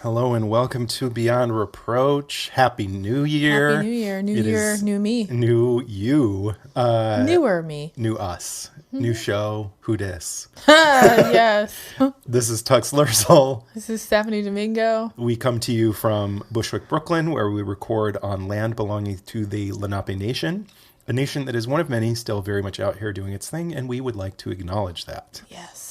Hello and welcome to Beyond Reproach. Happy New Year. Happy New Year. New It year, is new me. New you. Newer me. New us. New show. Who dis? Yes. This is Tux Lursel. This is Stephanie Domingo. We come to you from Bushwick, Brooklyn, where we record on land belonging to the Lenape Nation, a nation that is one of many still very much out here doing its thing, and we would like to acknowledge that. Yes.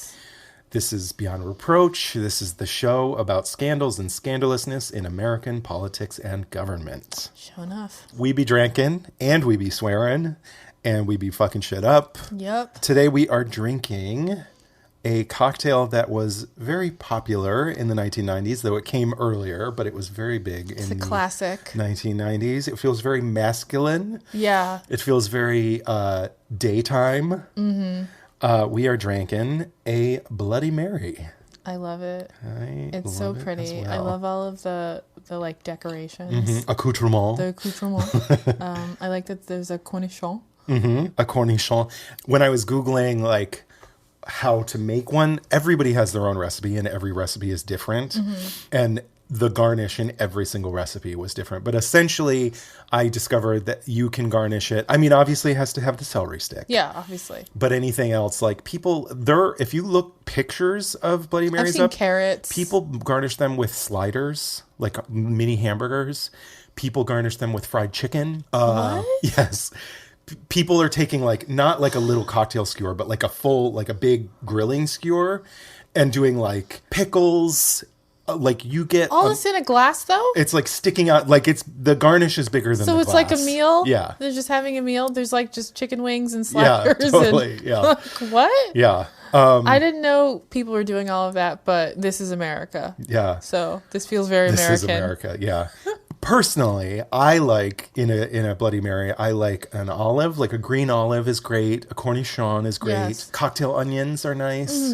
This is Beyond Reproach. This is the show about scandals and scandalousness in American politics and government. Sure enough. We be drinking, and we be swearing, and we be fucking shit up. Yep. Today we are drinking a cocktail that was very popular in the 1990s, though it came earlier, but it was very big It's in a the classic. 1990s. It feels very masculine. Yeah. It feels very daytime. Mm-hmm. We are drinking a Bloody Mary. I love it. It's so love it pretty. as well. I love all of the like decorations. Accoutrements. The accoutrements. I like that there's a cornichon. A cornichon. When I was Googling like how to make one, everybody has their own recipe and every recipe is different. And the garnish in every single recipe was different. But essentially, I discovered that you can garnish it. I mean, obviously it has to have the celery stick. Yeah, obviously. But anything else, like people, if you look pictures of Bloody Marys I've seen up, carrots. people garnish them with sliders, like mini hamburgers. People garnish them with fried chicken. What? Yes. People are taking like, not like a little cocktail skewer, but like a full, like a big grilling skewer and doing like pickles. Like you get all this in a glass though? It's like sticking out, like the garnish is bigger than So the it's glass. like a meal? Yeah. They're just having a meal? There's like just chicken wings and Yeah, sliders? totally. And, Yeah. like, what? Yeah. I didn't know people were doing all of that, but this is America. Yeah. So this feels very This American. is America, yeah. Personally, I like in a Bloody Mary, I like an olive, like a green olive is great. A cornichon is great. Yes. Cocktail onions are nice.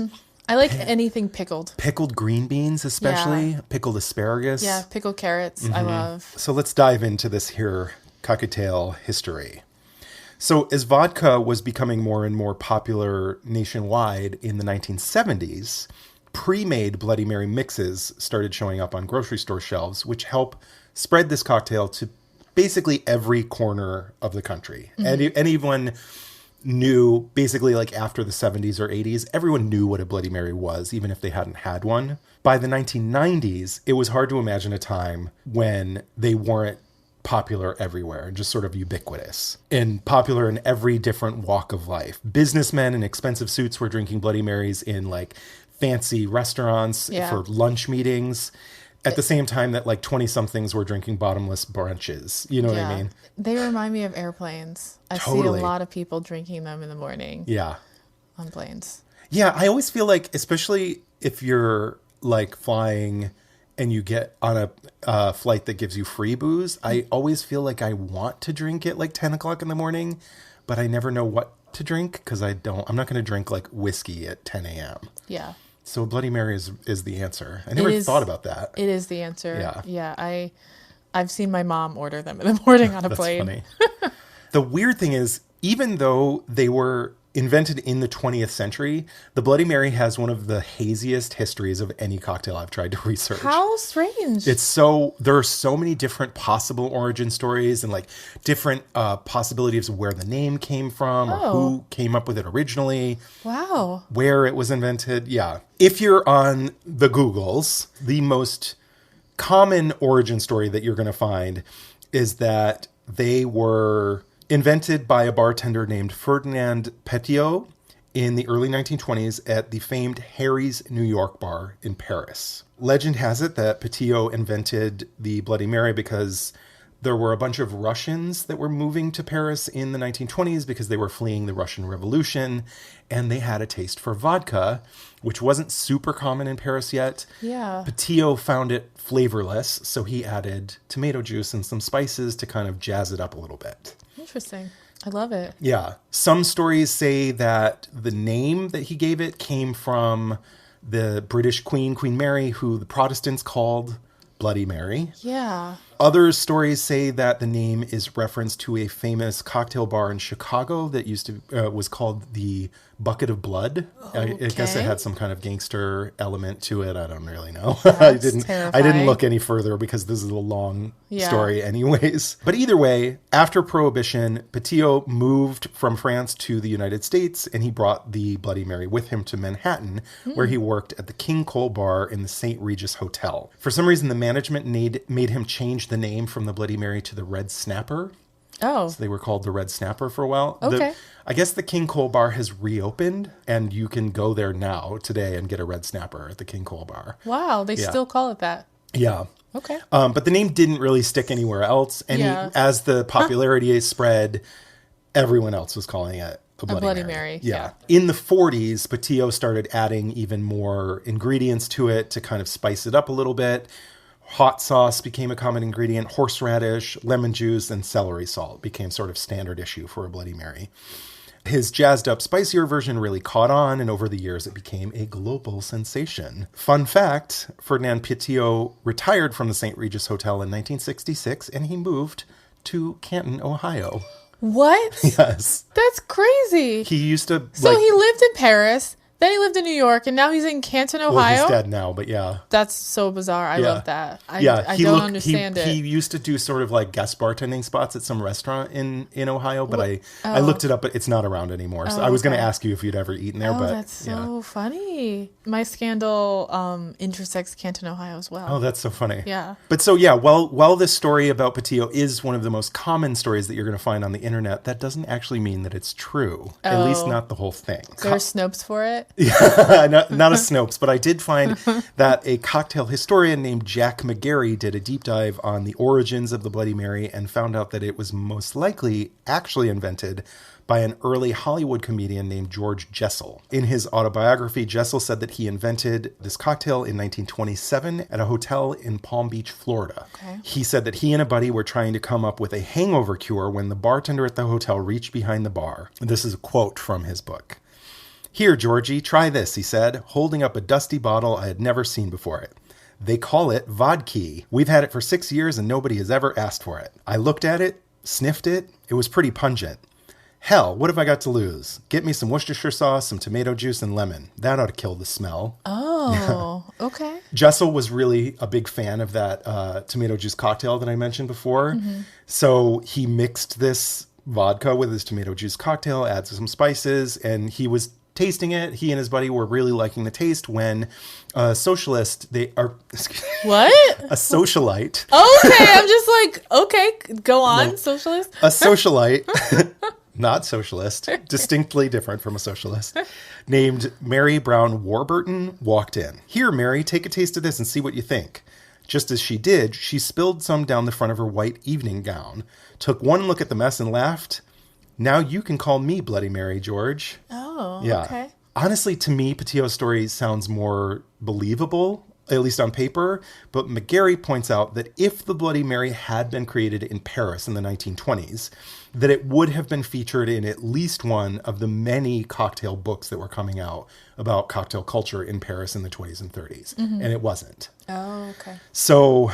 I like anything pickled. Pickled green beans, especially. Pickled asparagus. Yeah, pickled carrots. I love. So let's dive into this here cocktail history. So as vodka was becoming more and more popular nationwide in the 1970s, pre-made Bloody Mary mixes started showing up on grocery store shelves, which help spread this cocktail to basically every corner of the country. And anyone knew, basically like after the 70s or 80s, everyone knew what a Bloody Mary was, even if they hadn't had one. By the 1990s, it was hard to imagine a time when they weren't popular everywhere and just sort of ubiquitous and popular in every different walk of life. Businessmen in expensive suits were drinking Bloody Marys in like fancy restaurants for lunch meetings at the same time that like 20-somethings were drinking bottomless brunches. You know what I mean? They remind me of airplanes. I see a lot of people drinking them in the morning. Yeah. On planes. Yeah, I always feel like, especially if you're like flying and you get on a flight that gives you free booze, I always feel like I want to drink it like 10 o'clock in the morning, but I never know what to drink because I'm not going to drink like whiskey at 10 a.m. Yeah. So Bloody Mary is the answer. I never thought about that. It is the answer. Yeah. Yeah. I've seen my mom order them in the morning on a plane. That's funny. The weird thing is, even though they were invented in the 20th century, the Bloody Mary has one of the haziest histories of any cocktail I've tried to research. How strange. There are so many different possible origin stories and like different possibilities of where the name came from or who came up with it originally. Wow. Where it was invented. Yeah. If you're on the Googles, the most common origin story that you're going to find is that they were invented by a bartender named Ferdinand Potatoe in the early 1920s at the famed Harry's New York bar in Paris. Legend has it that Potatoe invented the Bloody Mary because there were a bunch of Russians that were moving to Paris in the 1920s because they were fleeing the Russian Revolution, and they had a taste for vodka, which wasn't super common in Paris yet. Yeah. Potatoe found it flavorless, so he added tomato juice and some spices to kind of jazz it up a little bit. Interesting. I love it. Yeah. Some stories say that the name that he gave it came from the British Queen Mary, who the Protestants called Bloody Mary. Yeah. Other stories say that the name is reference to a famous cocktail bar in Chicago that was called the Bucket of Blood. I guess it had some kind of gangster element to it. I don't really know. I didn't look any further because this is a long story anyways. But either way, after Prohibition, Potatoe moved from France to the United States, and he brought the Bloody Mary with him to Manhattan, where he worked at the King Cole Bar in the St. Regis Hotel. For some reason, the management made him change the name from the Bloody Mary to the Red Snapper. Oh. So they were called the Red Snapper for a while. Okay. I guess the King Cole Bar has reopened, and you can go there now, today, and get a Red Snapper at the King Cole Bar. Wow, they still call it that. Yeah. Okay. But the name didn't really stick anywhere else. And as the popularity spread, everyone else was calling it a Bloody Mary. Yeah. In the 40s, Potatoe started adding even more ingredients to it to kind of spice it up a little bit. Hot sauce became a common ingredient. Horseradish, lemon juice, and celery salt became sort of standard issue for a Bloody Mary. His jazzed up, spicier version really caught on, and over the years it became a global sensation. Fun fact, Ferdinand Potatoe retired from the St. Regis Hotel in 1966, and he moved to Canton, Ohio. What? Yes. That's crazy. He used to... So he lived in Paris, then he lived in New York, and now he's in Canton, Ohio? Well, he's dead now, but yeah. That's so bizarre. I love that. I don't understand it. He used to do sort of like guest bartending spots at some restaurant in Ohio, but I looked it up, but it's not around anymore. So I was going to ask you if you'd ever eaten there, but that's so funny. My scandal intersects Canton, Ohio as well. Oh, that's so funny. Yeah. But so, yeah, while this story about Potatoe is one of the most common stories that you're going to find on the internet, that doesn't actually mean that it's true. At least not the whole thing. So there's Snopes for it? Yeah, not a Snopes, but I did find that a cocktail historian named Jack McGarry did a deep dive on the origins of the Bloody Mary and found out that it was most likely actually invented by an early Hollywood comedian named George Jessel. In his autobiography, Jessel said that he invented this cocktail in 1927 at a hotel in Palm Beach, Florida. Okay. He said that he and a buddy were trying to come up with a hangover cure when the bartender at the hotel reached behind the bar. This is a quote from his book. "Here, Georgie, try this," he said, holding up a dusty bottle I had never seen before it. "They call it vodka. We've had it for 6 years and nobody has ever asked for it." I looked at it, sniffed it. It was pretty pungent. "Hell, what have I got to lose? Get me some Worcestershire sauce, some tomato juice, and lemon. That ought to kill the smell." Oh, okay. Jessel was really a big fan of that tomato juice cocktail that I mentioned before. Mm-hmm. So he mixed this vodka with his tomato juice cocktail, added some spices, and he was tasting it. He and his buddy were really liking the taste when a socialite. What? A socialite. Okay, I'm just like, okay, go on, no. Socialist. A socialite, not socialist, distinctly different from a socialist, named Mary Brown Warburton walked in. "Here, Mary, take a taste of this and see what you think." Just as she did, she spilled some down the front of her white evening gown, took one look at the mess and laughed. "Now you can call me Bloody Mary, George." Oh, yeah. Okay. Honestly, to me, Potatoe's story sounds more believable, at least on paper. But McGarry points out that if the Bloody Mary had been created in Paris in the 1920s, that it would have been featured in at least one of the many cocktail books that were coming out about cocktail culture in Paris in the 20s and 30s. Mm-hmm. And it wasn't. Oh, okay. So...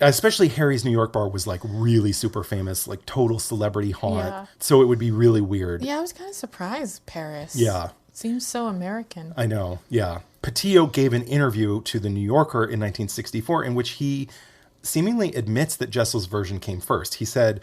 especially Harry's New York Bar was like really super famous, like total celebrity haunt. Yeah. So it would be really weird. Yeah, I was kind of surprised, Paris. Yeah. Seems so American. I know, yeah. Potatoe gave an interview to The New Yorker in 1964 in which he seemingly admits that Jessel's version came first. He said,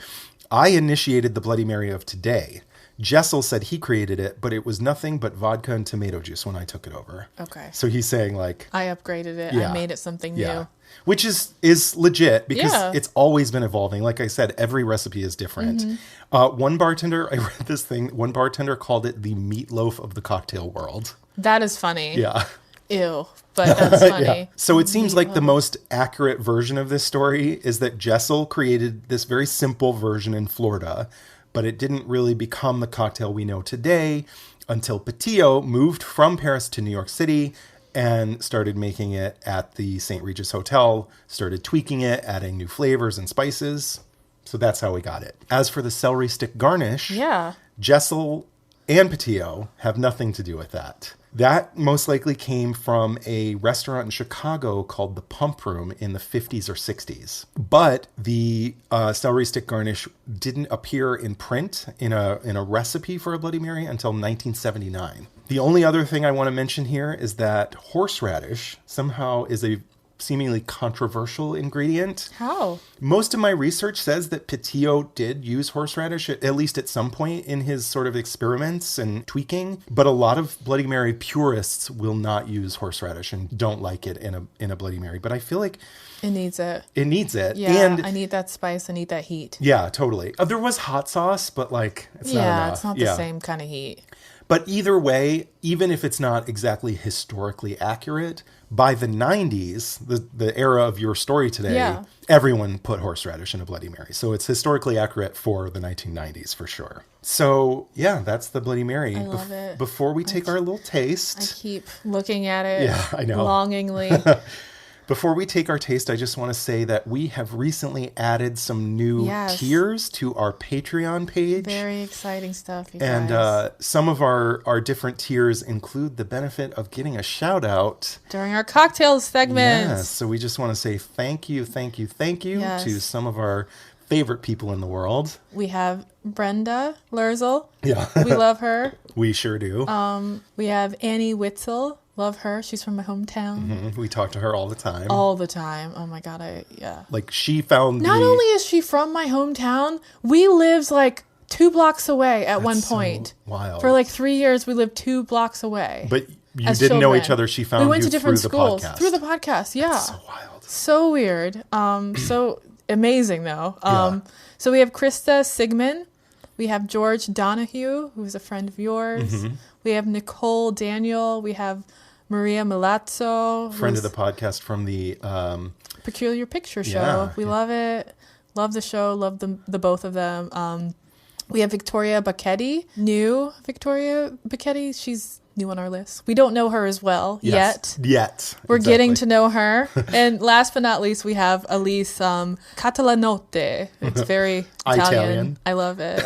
"I initiated the Bloody Mary of today. Jessel said he created it, but it was nothing but vodka and tomato juice when I took it over." Okay. So he's saying like... I upgraded it. Yeah. I made it something new. Which is legit because it's always been evolving. Like I said, every recipe is different. Mm-hmm. One bartender, I read this thing, one bartender called it the meatloaf of the cocktail world. That is funny. Yeah. Ew, but that's funny. Yeah. So it seems like the most accurate version of this story is that Jessel created this very simple version in Florida, but it didn't really become the cocktail we know today until Potatoe moved from Paris to New York City and started making it at the St. Regis Hotel, started tweaking it, adding new flavors and spices. So that's how we got it. As for the celery stick garnish, Jessel and Potatoe have nothing to do with that. That most likely came from a restaurant in Chicago called the Pump Room in the 50s or 60s. But the celery stick garnish didn't appear in print in a recipe for a Bloody Mary until 1979. The only other thing I want to mention here is that horseradish somehow is a seemingly controversial ingredient. How? Most of my research says that Potatoe did use horseradish, at least at some point in his sort of experiments and tweaking. But a lot of Bloody Mary purists will not use horseradish and don't like it in a Bloody Mary. But I feel like it needs it. It needs it. Yeah, and I need that spice. I need that heat. Yeah, totally. There was hot sauce, but like it's not enough. It's not the same kind of heat. But either way, even if it's not exactly historically accurate, by the 90s, the era of your story today, everyone put horseradish in a Bloody Mary. So it's historically accurate for the 1990s for sure. So, yeah, that's the Bloody Mary. I love it. Before we take our little taste. I keep looking at it I know. longingly. Before we take our taste, I just want to say that we have recently added some new tiers to our Patreon page. Very exciting stuff, you guys. And some of our different tiers include the benefit of getting a shout out during our cocktail segment. Yes, so we just want to say thank you to some of our favorite people in the world. We have Brenda Lerzel. Yeah. We love her. We sure do. We have Annie Witzel. Love her. She's from my hometown. Mm-hmm. We talk to her all the time. All the time. Oh my God. Like she found Not only is she from my hometown, we lived like 2 blocks away at one point. So wild. For like 3 years, we lived 2 blocks away. But you didn't know each other. She found you we went to different through schools. the podcast. Through the podcast, yeah. That's so wild. So weird. So amazing though. So we have Krista Sigmund. We have George Donahue, who's a friend of yours. Mm-hmm. We have Nicole Daniel. We have Maria Milazzo. Friend of the podcast from the Peculiar Picture Show. We love it. Love the show. Love the both of them. We have Victoria Bacchetti. New Victoria Bacchetti. She's new on our list. We don't know her as well yet. We're getting to know her. And last but not least, we have Elise Catalanotte. It's very Italian. I love it.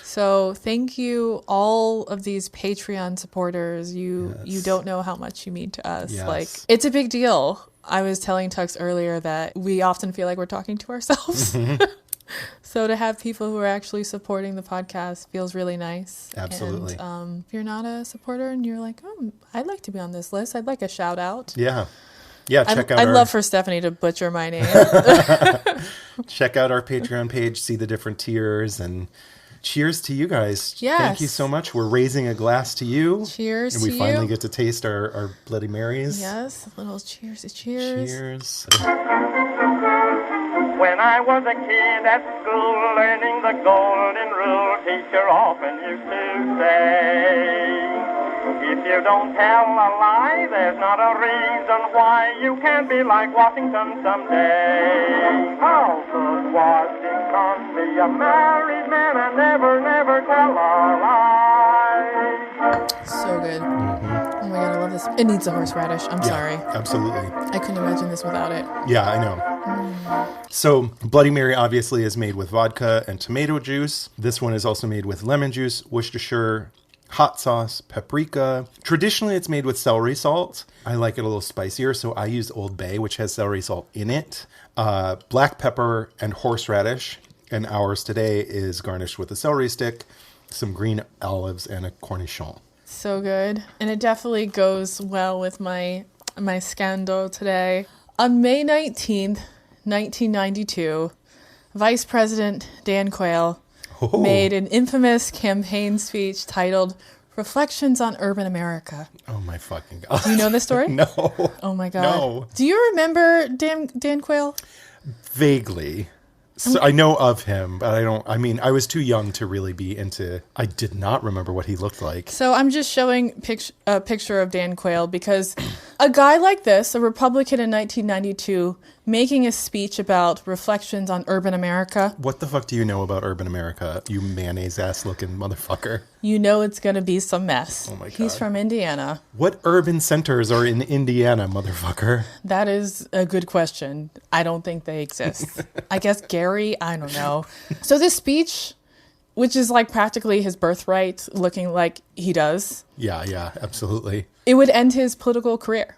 So thank you, all of these Patreon supporters. You don't know how much you mean to us. Yes. Like, it's a big deal. I was telling Tux earlier that we often feel like we're talking to ourselves. So to have people who are actually supporting the podcast feels really nice. Absolutely. And if you're not a supporter and you're like, I'd like to be on this list, I'd like a shout out. Yeah. Check out. I'd love for Stephanie to butcher my name. Check out our Patreon page, see the different tiers, and cheers to you guys. Yes. Thank you so much. We're raising a glass to you. Cheers to you. And we finally get to taste our Bloody Marys. Yes, a little cheers. Cheers. When I was a kid at school learning the golden rule, teacher often used to say, if you don't tell a lie, there's not a reason why you can't be like Washington someday. How could Washington be a married man and never tell a lie? So good. Oh my God, I love this. It needs a horseradish. I'm sorry. Absolutely. I couldn't imagine this without it. Yeah, I know. So Bloody Mary obviously is made with vodka and tomato juice. This one is also made with lemon juice, Worcestershire, hot sauce, paprika. Traditionally, it's made with celery salt. I like it a little spicier, so I use Old Bay, which has celery salt in it, black pepper, and horseradish. And ours today is garnished with a celery stick, some green olives, and a cornichon. So good. And it definitely goes well with my scandal today. On May 19th, 1992, Vice President Dan Quayle made an infamous campaign speech titled Reflections on Urban America. Oh my fucking God. Do you know this story? No. Oh my God. No. Do you remember Dan Quayle? Vaguely. So I know of him, but I was too young to really be into, I did not remember what he looked like. So I'm just showing a picture of Dan Quayle because a guy like this, a Republican in 1992, making a speech about reflections on urban America. What the fuck do you know about urban America, you mayonnaise-ass looking motherfucker? You know it's going to be some mess. Oh my God. He's from Indiana. What urban centers are in Indiana, motherfucker? That is a good question. I don't think they exist. I guess Gary, I don't know. So this speech, which is like practically his birthright, looking like he does. Yeah, absolutely. It would end his political career.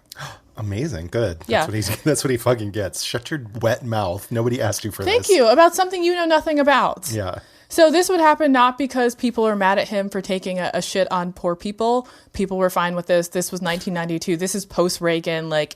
Amazing. Good. Yeah. That's what he fucking gets. Shut your wet mouth. Nobody asked you for this. Thank you. About something you know nothing about. Yeah. So this would happen not because people are mad at him for taking a shit on poor people. People were fine with this. This was 1992. This is post-Reagan. Like,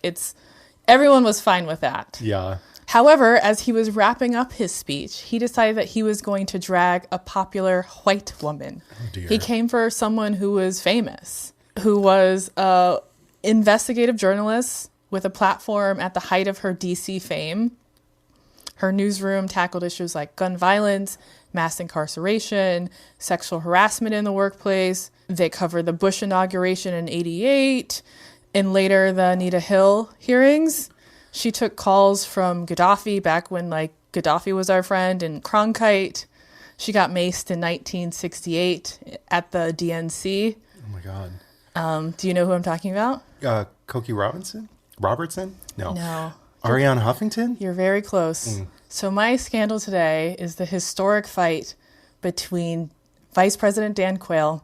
everyone was fine with that. Yeah. However, as he was wrapping up his speech, he decided that he was going to drag a popular white woman. Oh, dear. He came for someone who was famous, who was a investigative journalist with a platform at the height of her DC fame. Her newsroom tackled issues like gun violence, mass incarceration, sexual harassment in the workplace. They covered the Bush inauguration in '88 and later the Anita Hill hearings. She took calls from Gaddafi back when like Gaddafi was our friend, and Cronkite. She got maced in 1968 at the DNC. Oh my God. Do you know who I'm talking about? Cokie Robertson? No. No. Ariane Huffington? You're very close. So my scandal today is the historic fight between Vice President Dan Quayle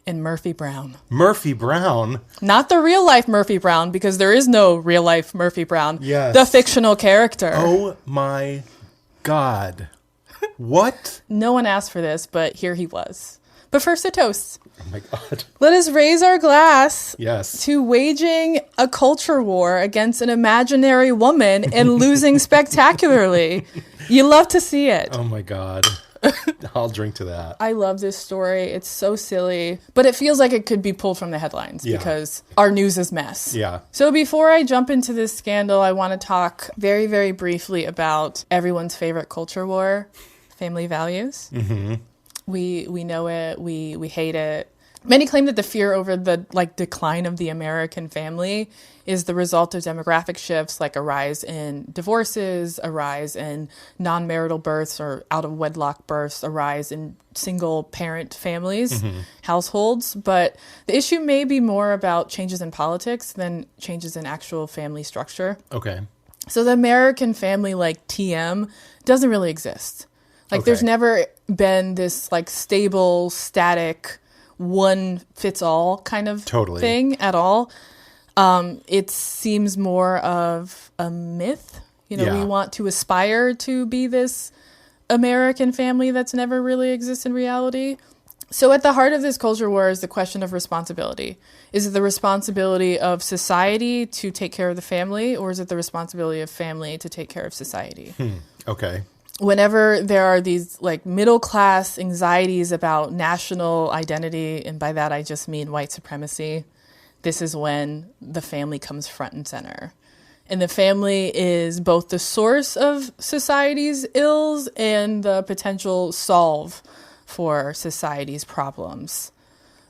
and Murphy Brown. Murphy Brown? Not the real life Murphy Brown, because there is no real life Murphy Brown. Yes. The fictional character. Oh my God. What? No one asked for this, but here he was. But first, a toast. Oh my God. Let us raise our glass Yes. to waging a culture war against an imaginary woman and losing spectacularly. You love to see it. Oh my God. I'll drink to that. I love this story. It's so silly, but it feels like it could be pulled from the headlines because our news is mess. Yeah. So before I jump into this scandal, I want to talk very, very briefly about everyone's favorite culture war, family values. Mm-hmm. We know it. We hate it. Many claim that the fear over the decline of the American family is the result of demographic shifts, like a rise in divorces, a rise in non-marital births or out-of-wedlock births, a rise in single-parent families, households. But the issue may be more about changes in politics than changes in actual family structure. Okay. So the American family, like TM, doesn't really exist. There's never been this stable, static, one-fits-all kind of thing at all. It seems more of a myth. We want to aspire to be this American family that's never really exists in reality. So at the heart of this culture war is the question of responsibility. Is it the responsibility of society to take care of the family, or is it the responsibility of family to take care of society? Okay. Whenever there are these middle class anxieties about national identity, and by that I just mean white supremacy, this is when the family comes front and center. And the family is both the source of society's ills and the potential solve for society's problems.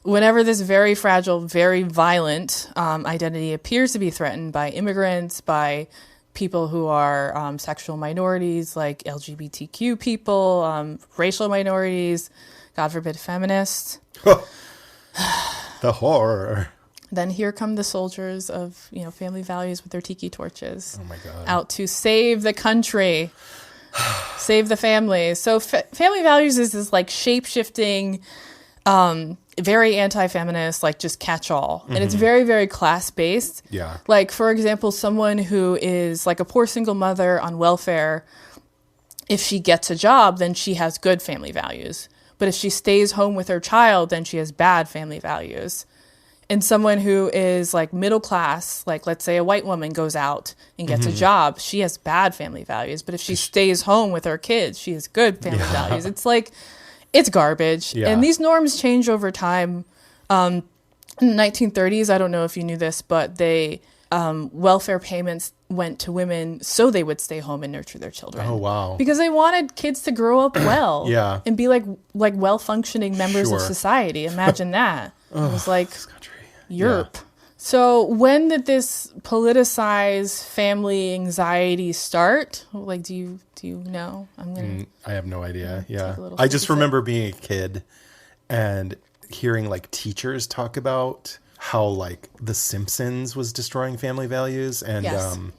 Whenever this very fragile, very violent identity appears to be threatened by immigrants, by people who are sexual minorities like LGBTQ people, racial minorities, God forbid feminists. The horror. Then here come the soldiers of family values with their tiki torches. Oh my God. Out to save the country, save the family. So family values is this shape-shifting, very anti-feminist, just catch-all. And it's very, very class-based. Yeah. For example, someone who is a poor single mother on welfare, if she gets a job, then she has good family values. But if she stays home with her child, then she has bad family values. And someone who is middle class, let's say a white woman goes out and gets a job, she has bad family values. But if she stays home with her kids, she has good family values. It's garbage. Yeah. And these norms change over time. In the 1930s, I don't know if you knew this, but welfare payments went to women so they would stay home and nurture their children. Oh, wow. Because they wanted kids to grow up well. Yeah. And be well-functioning members of society. Imagine that. It was this country. Europe. Yeah. So when did this politicized family anxiety start? Do you know? I have no idea. Yeah. I just remember being a kid and hearing teachers talk about how The Simpsons was destroying family values, and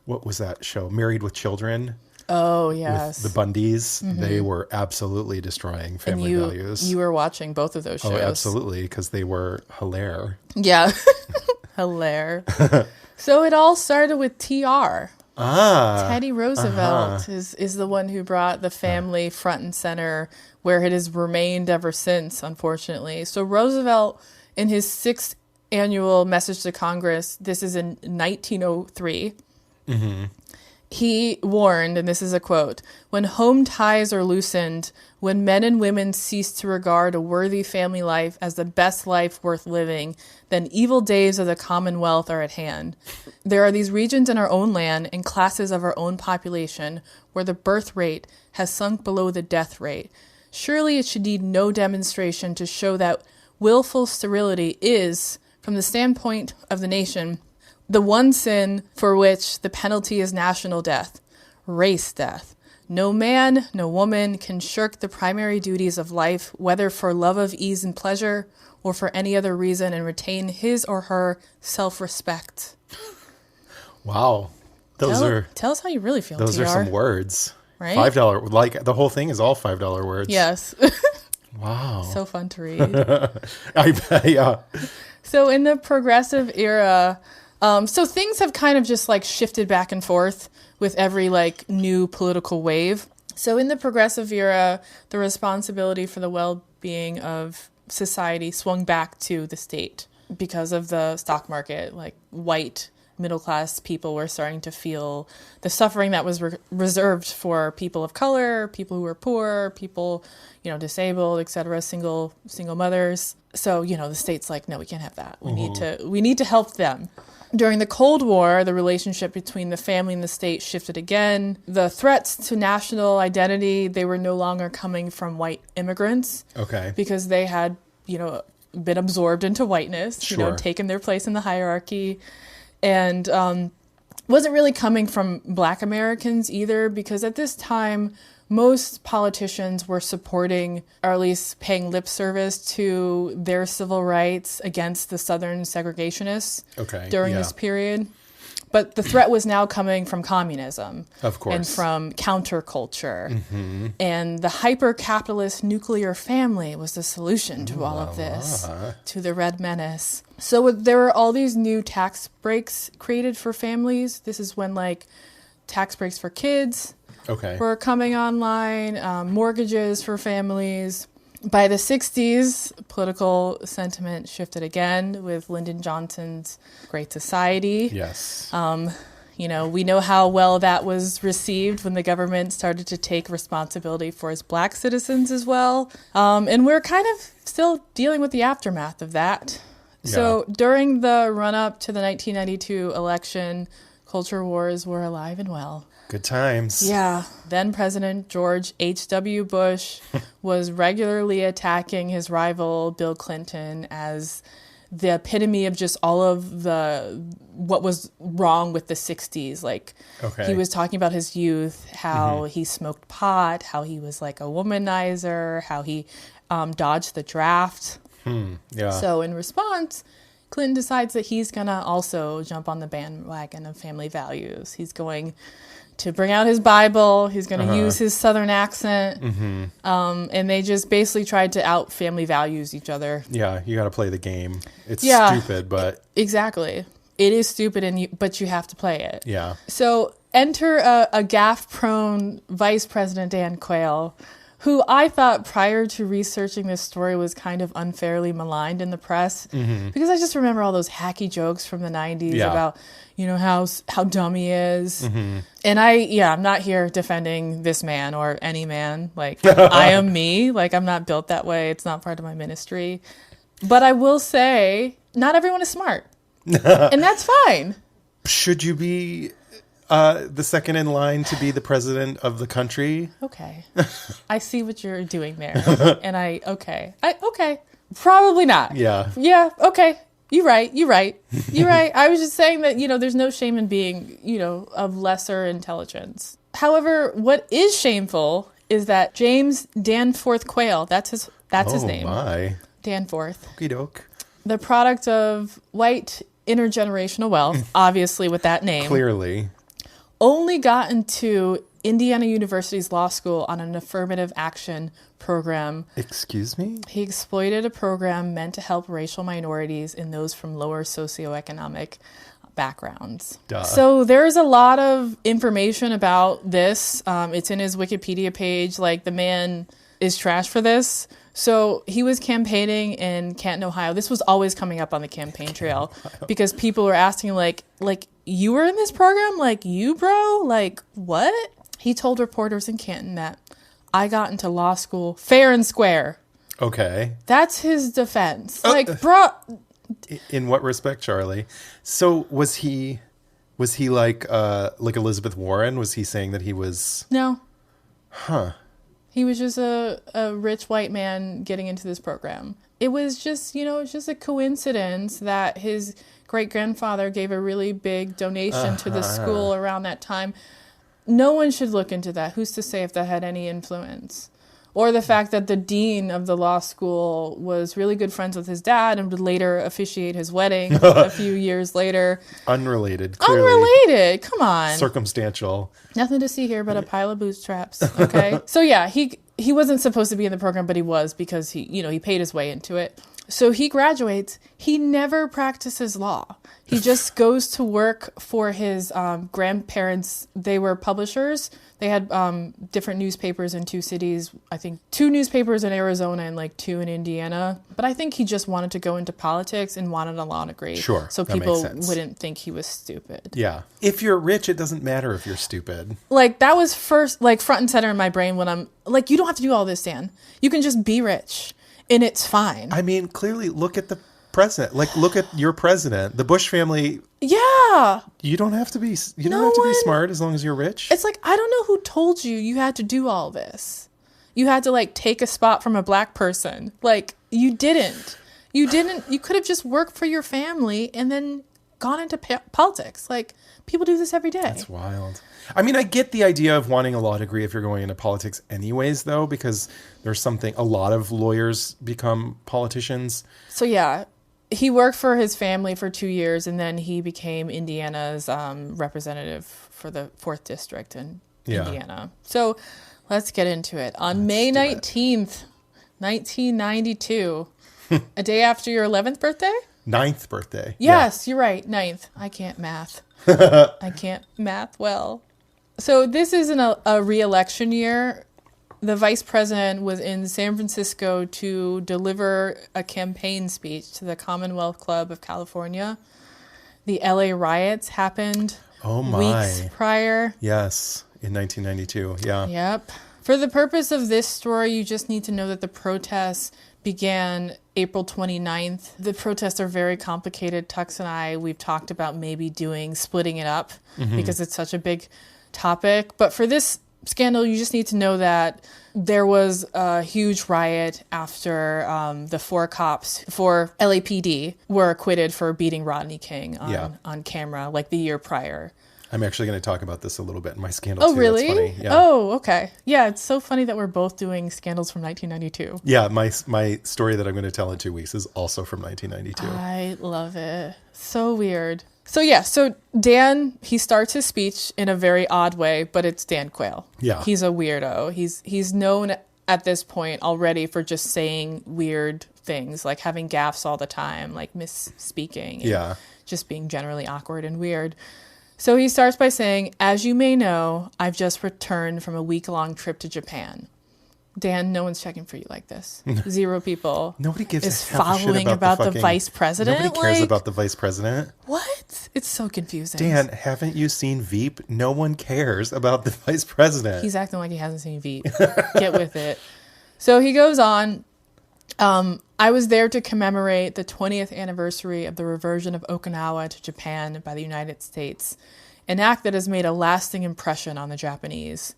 what was that show? Married with Children. Oh, yes. With the Bundys. They were absolutely destroying family values. You were watching both of those shows. Oh, absolutely, because they were hilarious. Yeah. Hilarious. So it all started with TR. Teddy Roosevelt is the one who brought the family front and center, where it has remained ever since, unfortunately. So Roosevelt, in his 6th annual message to Congress, this is in 1903, he warned, and this is a quote, "When home ties are loosened, when men and women cease to regard a worthy family life as the best life worth living, then evil days of the Commonwealth are at hand. There are these regions in our own land and classes of our own population where the birth rate has sunk below the death rate. Surely it should need no demonstration to show that willful sterility is, from the standpoint of the nation, the one sin for which the penalty is national death, race death. No man, no woman can shirk the primary duties of life, whether for love of ease and pleasure or for any other reason, and retain his or her self-respect." Wow. Tell us how you really feel, Those TR. are some words. Right? $5. Like, the whole thing is all $5 words. Yes. Wow. So fun to read. I bet, yeah. So in the progressive era, so things have kind of just like shifted back and forth with every like new political wave. So in the progressive era, the responsibility for the well-being of society swung back to the state because of the stock market. Like white middle-class people were starting to feel the suffering that was reserved for people of color, people who were poor, people, disabled, etc., single mothers. So, the state's like, no, we can't have that. We need to help them. During the Cold War, the relationship between the family and the state shifted again. The threats to national identity, they were no longer coming from white immigrants. Okay. Because they had, been absorbed into whiteness, Sure. taken their place in the hierarchy. And wasn't really coming from Black Americans either, because at this time, most politicians were supporting, or at least paying lip service to their civil rights against the Southern segregationists during this period. But the threat was now coming from communism. Of course. And from counterculture. And the hyper-capitalist nuclear family was the solution to all of this, to the Red Menace. So there were all these new tax breaks created for families. This is when, tax breaks for kids were coming online, mortgages for families. By the 60s, political sentiment shifted again with Lyndon Johnson's Great Society. Yes. We know how well that was received when the government started to take responsibility for its Black citizens as well. And we're kind of still dealing with the aftermath of that. Yeah. So during the run-up to the 1992 election, culture wars were alive and well. Good times. Yeah. Then President George H.W. Bush was regularly attacking his rival Bill Clinton as the epitome of just all of what was wrong with the 60s. He was talking about his youth, how he smoked pot, how he was like a womanizer, how he dodged the draft. Yeah. So in response, Clinton decides that he's going to also jump on the bandwagon of family values. He's going to bring out his Bible. He's going to use his Southern accent. And they just basically tried to out family values each other. Yeah, you got to play the game. It's stupid, but... Exactly. It is stupid, but you have to play it. Yeah. So enter a gaffe-prone Vice President Dan Quayle, who I thought prior to researching this story was kind of unfairly maligned in the press. Because I just remember all those hacky jokes from the 90s about... how dumb he is. And I'm not here defending this man or any man. I am me. I'm not built that way. It's not part of my ministry. But I will say, not everyone is smart. And that's fine. Should you be the second in line to be the president of the country? Okay. I see what you're doing there. And okay. Probably not. Yeah. Yeah, okay. You're right. I was just saying that, there's no shame in being, of lesser intelligence. However, what is shameful is that James Danforth Quayle, that's his name. Oh, my. Danforth. Okie doke. The product of white intergenerational wealth, obviously with that name. Clearly. Only got into Indiana University's law school on an affirmative action program. Excuse me? He exploited a program meant to help racial minorities and those from lower socioeconomic backgrounds. Duh. So there's a lot of information about this. It's in his Wikipedia page. Like, the man is trash for this. So he was campaigning in Canton, Ohio. This was always coming up on the campaign trail because people were asking, like, you were in this program? Like, you, bro? Like, what? He told reporters in Canton that I got into law school fair and square. Okay. That's his defense. Like, bro. In what respect, Charlie? So was he like Elizabeth Warren? Was he saying that he was... No. Huh. He was just a rich white man getting into this program. It was just, it's just a coincidence that his great-grandfather gave a really big donation to the school around that time. No one should look into that. Who's to say if that had any influence? Or the fact that the dean of the law school was really good friends with his dad and would later officiate his wedding a few years later. Unrelated, clearly. Unrelated. Come on. Circumstantial. Nothing to see here but a pile of bootstraps. Okay. So yeah, he wasn't supposed to be in the program, but he was because he paid his way into it. So he graduates. He never practices law. He just goes to work for his grandparents. They were publishers. They had different newspapers in 2 cities. I think 2 newspapers in Arizona and like 2 in Indiana. But I think he just wanted to go into politics and wanted a law degree. Sure, so that people makes sense. wouldn't think he was stupid. Yeah. If you're rich, it doesn't matter if you're stupid. Like, that was first, like, front and center in my brain when I'm like, you don't have to do all this, Dan. You can just be rich and it's fine. I mean, clearly, look at the president. Like, look at your president. The Bush family. Yeah. You don't have to be. You don't have to be smart as long as you're rich. It's like, I don't know who told you had to do all this. You had to, like, take a spot from a black person. Like, you didn't. You could have just worked for your family and then gone into politics. Like, people do this every day. That's wild. I mean, I get the idea of wanting a law degree if you're going into politics anyways, though, because there's a lot of lawyers become politicians. So, yeah, he worked for his family for 2 years, and then he became Indiana's representative for the 4th District in Indiana. So, let's get into it. On May 19th, 1992, a day after your 11th birthday? 9th birthday. Yes, You're right. 9th. I can't math. I can't math well. So this isn't a re-election year. The vice president was in San Francisco to deliver a campaign speech to the Commonwealth Club of California. The LA riots happened weeks prior. Yes, in 1992. Yeah. Yep. For the purpose of this story, you just need to know that the protests began April 29th. The protests are very complicated. Tux and we've talked about maybe splitting it up because it's such a big topic. But for this scandal, you just need to know that there was a huge riot after the 4 cops for LAPD were acquitted for beating Rodney King on camera like the year prior. I'm actually going to talk about this a little bit in my scandal too. Oh, really? That's funny. Yeah. Oh, okay. Yeah, it's so funny that we're both doing scandals from 1992. Yeah, my story that I'm going to tell in 2 weeks is also from 1992. I love it. So weird. So Dan, he starts his speech in a very odd way, but it's Dan Quayle. Yeah. He's a weirdo. He's known at this point already for just saying weird things, like having gaffes all the time, like misspeaking. And just being generally awkward and weird. So he starts by saying, as you may know, I've just returned from a week-long trip to Japan. Dan, no one's checking for you like this. 0 people. Nobody gives is a half following a shit about the vice president. Nobody cares about the vice president. What? It's so confusing. Dan, haven't you seen Veep? No one cares about the vice president. He's acting like he hasn't seen Veep. Get with it. So he goes on. I was there to commemorate the 20th anniversary of the reversion of Okinawa to Japan by the United States, an act that has made a lasting impression on the Japanese.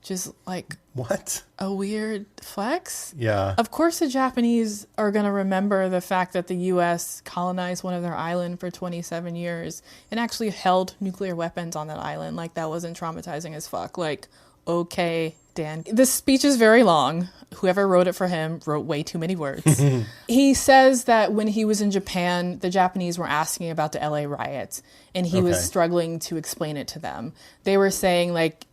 Just like what? A weird flex? Yeah. Of course the Japanese are going to remember the fact that the U.S. colonized one of their island for 27 years and actually held nuclear weapons on that island. Like, that wasn't traumatizing as fuck. Like, okay, Dan. This speech is very long. Whoever wrote it for him wrote way too many words. He says that when he was in Japan, the Japanese were asking about the LA riots, and he was struggling to explain it to them. They were saying, like,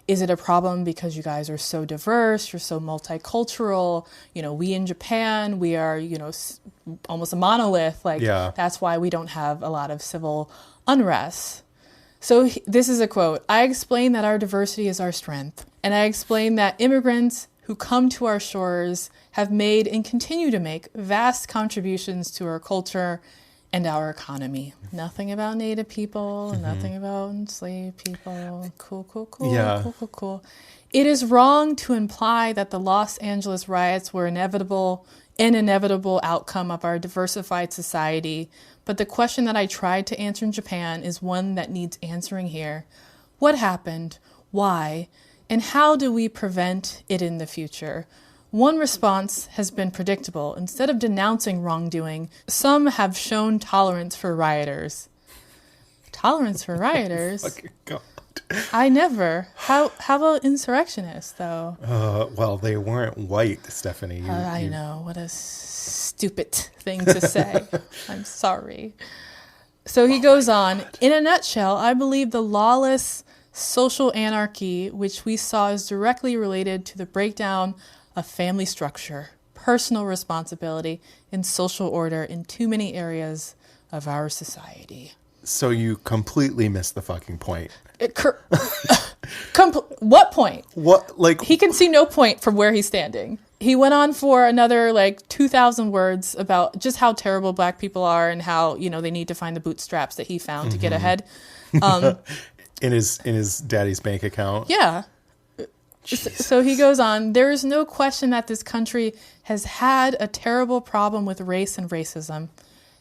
Is it a problem because you guys are so diverse, you're so multicultural? We in Japan, we are, almost a monolith. Like, that's why we don't have a lot of civil unrest. So this is a quote. I explain that our diversity is our strength. And I explain that immigrants who come to our shores have made and continue to make vast contributions to our culture and our economy. Nothing about Native people, nothing about enslaved people. Cool. Cool. It is wrong to imply that the Los Angeles riots were an inevitable outcome of our diversified society. But the question that I tried to answer in Japan is one that needs answering here. What happened? Why? And how do we prevent it in the future? One response has been predictable. Instead of denouncing wrongdoing, some have shown tolerance for rioters. Tolerance for rioters? Oh, God. I never. How about insurrectionists, though? Well, they weren't white, Stephanie. I know. What a stupid thing to say. I'm sorry. So he goes on. In a nutshell, I believe the lawless social anarchy, which we saw, is directly related to the breakdown of family structure, personal responsibility, and social order in too many areas of our society. So you completely missed the fucking point. What point? What, like... He can see no point from where he's standing. He went on for another, 2,000 words about just how terrible black people are and how, they need to find the bootstraps that he found to get ahead. In his daddy's bank account. Yeah. Jesus. So he goes on, there is no question that this country has had a terrible problem with race and racism.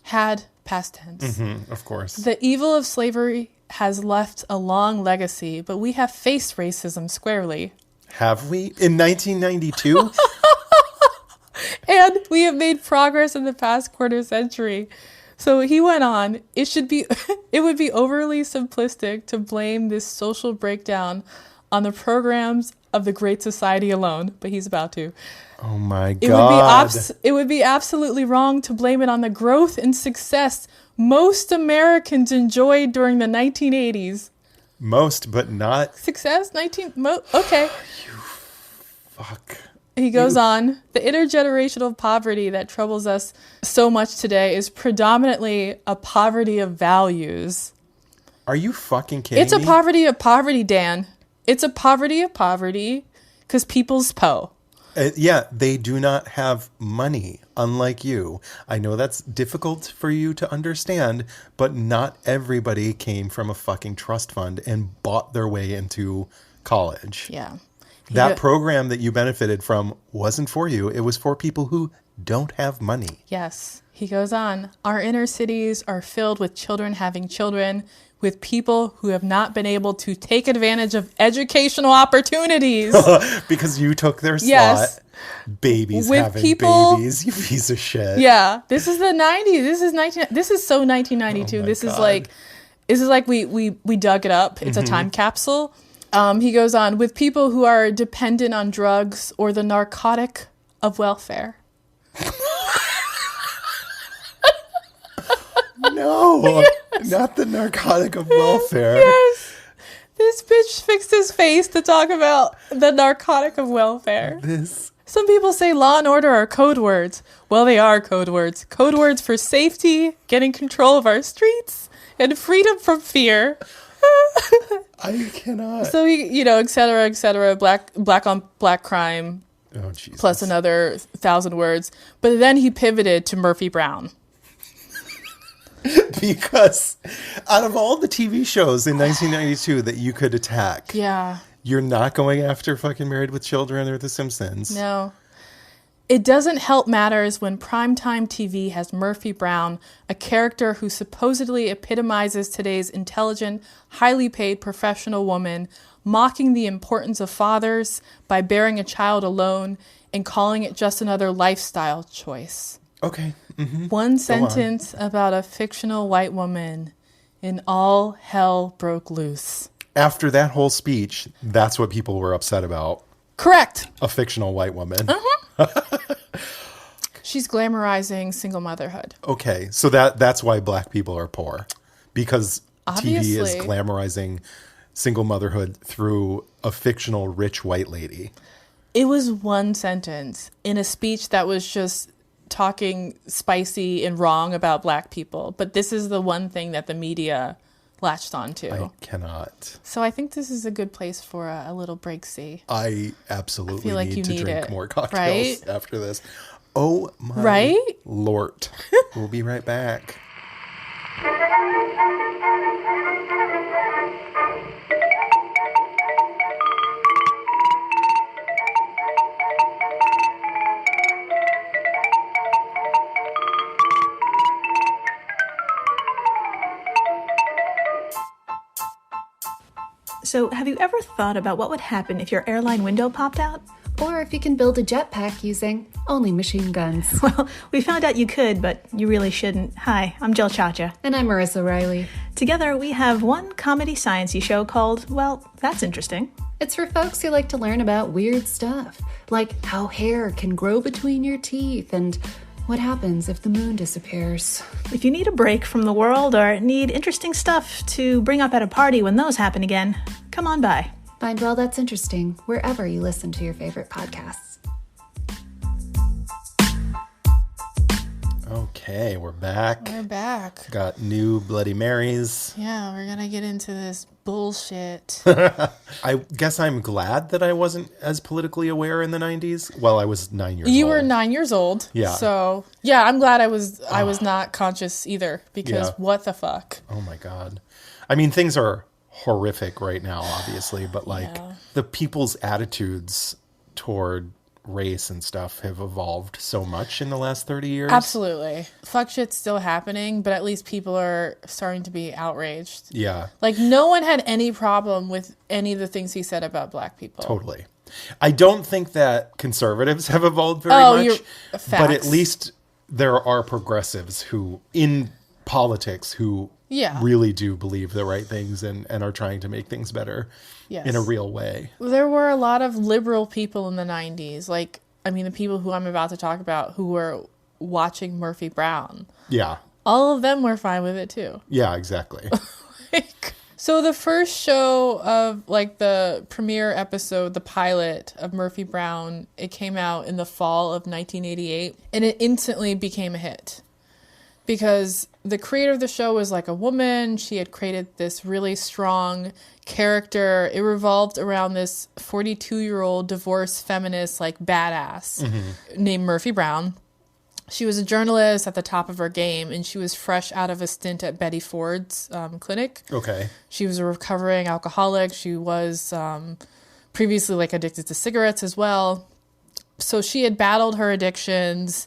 Had, past tense. Of course. The evil of slavery has left a long legacy, but we have faced racism squarely. Have we? In 1992? And we have made progress in the past quarter century. So he went on, it would be overly simplistic to blame this social breakdown on the programs of the Great Society alone, but he's about to. Oh my God. It would be absolutely wrong to blame it on the growth and success most Americans enjoyed during the 1980s. Most, but not... Success? Okay. You fuck. He goes on, the intergenerational poverty that troubles us so much today is predominantly a poverty of values. Are you fucking kidding me? It's a poverty of poverty, Dan. It's a poverty of poverty because people's po. Yeah, they do not have money, unlike you. I know that's difficult for you to understand, but not everybody came from a fucking trust fund and bought their way into college. Yeah. That program that you benefited from wasn't for you. It was for people who don't have money. Yes. He goes on, our inner cities are filled with children having children, with people who have not been able to take advantage of educational opportunities. Because you took their slot. Yes. Babies with having people, babies, you piece of shit. Yeah. This is the 90s. This is so 1992. Oh this God. is like we dug it up. It's a time capsule. He goes on, with people who are dependent on drugs or the narcotic of welfare. No, not the narcotic of welfare. Yes. This bitch fixed his face to talk about the narcotic of welfare. Some people say law and order are code words. Well, they are code words. Code words for safety, getting control of our streets, and freedom from fear. I cannot. So, et cetera, black on black crime, Jesus. plus another 1,000 words. But then he pivoted to Murphy Brown. Because out of all the TV shows in 1992 that you could attack, yeah, you're not going after fucking Married with Children or The Simpsons. No. It doesn't help matters when primetime TV has Murphy Brown, a character who supposedly epitomizes today's intelligent, highly paid professional woman, mocking the importance of fathers by bearing a child alone and calling it just another lifestyle choice. Okay. Mm-hmm. One sentence about a fictional white woman and all hell broke loose. After that whole speech, that's what people were upset about. Correct. A fictional white woman. She's glamorizing single motherhood. Okay, so that's why black people are poor. Because Obviously. TV is glamorizing single motherhood through a fictional rich white lady. It was one sentence in a speech that was just talking spicy and wrong about Black people. But this is the one thing that the media latched onto. I cannot. So I think this is a good place for a little break, C. I absolutely feel like need to you drink it, more cocktails right? after this. Oh my Right? Lord. We'll be right back. So, have you ever thought about what would happen if your airline window popped out? Or if you can build a jetpack using only machine guns. Well, we found out you could, but you really shouldn't. Hi, I'm Jill Chacha. And I'm Marissa Riley. Together, we have one comedy science-y show called, well, That's Interesting. It's for folks who like to learn about weird stuff, like how hair can grow between your teeth and what happens if the moon disappears. If you need a break from the world or need interesting stuff to bring up at a party when those happen again, come on by. Find Well That's Interesting wherever you listen to your favorite podcasts. Okay, we're back. We're back. Got new Bloody Marys. Yeah, we're going to get into this bullshit. I guess I'm glad that I wasn't as politically aware in the 90s. Well, I was 9 years old. You were 9 years old. Yeah. So, yeah, I'm glad I was not conscious either, because Yeah. what the fuck? Oh my God. I mean, things are horrific right now, obviously, but like the people's attitudes toward race and stuff have evolved so much in the last 30 years. Absolutely. Fuck shit's still happening, but at least people are starting to be outraged. Yeah. Like, no one had any problem with any of the things he said about Black people. Totally. I don't think that conservatives have evolved very much, but facts. at least there are progressives who, in politics, who really do believe the right things and are trying to make things better in a real way. There were a lot of liberal people in the 90s. Like, I mean, the people who I'm about to talk about who were watching Murphy Brown. Yeah. All of them were fine with it, too. Yeah, exactly. So the first show of, like, the premiere episode, the pilot of Murphy Brown, it came out in the fall of 1988, and it instantly became a hit. Because the creator of the show was like a woman. She had created this really strong character. It revolved around this 42-year-old divorced feminist, like, badass named Murphy Brown. She was a journalist at the top of her game, and she was fresh out of a stint at Betty Ford's clinic. Okay. She was a recovering alcoholic. She was previously, like, addicted to cigarettes as well. So she had battled her addictions.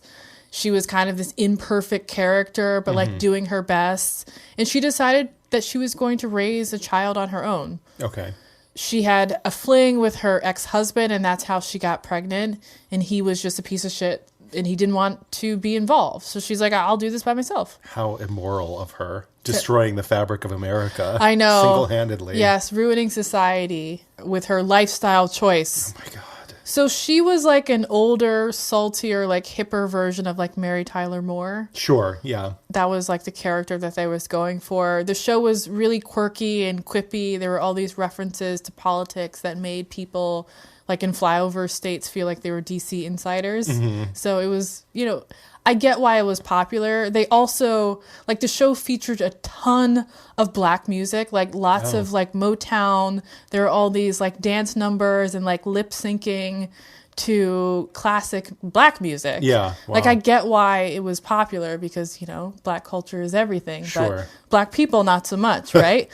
She was kind of this imperfect character, but like doing her best. And she decided that she was going to raise a child on her own. Okay. She had a fling with her ex-husband, and that's how she got pregnant. And he was just a piece of shit, and he didn't want to be involved. So she's like, I'll do this by myself. How immoral of her. Destroying the fabric of America. I know. Single-handedly. Yes, ruining society with her lifestyle choice. Oh my God. So she was like an older, saltier, like hipper version of like Mary Tyler Moore. Sure, yeah. That was like the character that they was going for. The show was really quirky and quippy. There were all these references to politics that made people like in flyover states feel like they were DC insiders. So it was, you know, I get why it was popular. They also, like, the show featured a ton of Black music, like lots of like Motown. There are all these like dance numbers and like lip syncing to classic Black music. Yeah. Wow. Like, I get why it was popular because, you know, Black culture is everything. Sure. But Black people, not so much, right?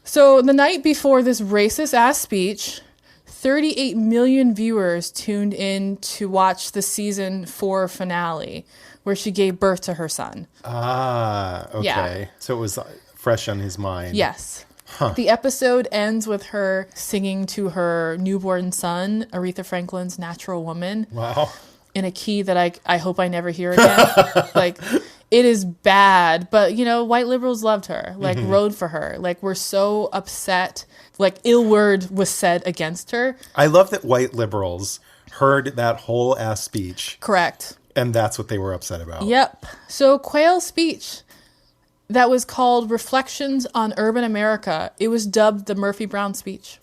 So the night before this racist ass speech, 38 million viewers tuned in to watch the season 4 finale, where she gave birth to her son. Ah, okay. Yeah. So it was fresh on his mind. Yes. The episode ends with her singing to her newborn son, Aretha Franklin's Natural Woman. Wow. In a key that I hope I never hear again. Like, it is bad, but, you know, white liberals loved her, like, rode for her. Like, we're so upset. Like, ill word was said against her. I love that white liberals heard that whole ass speech. Correct. And that's what they were upset about. Yep. So Quayle's speech, that was called Reflections on Urban America. It was dubbed the Murphy Brown speech.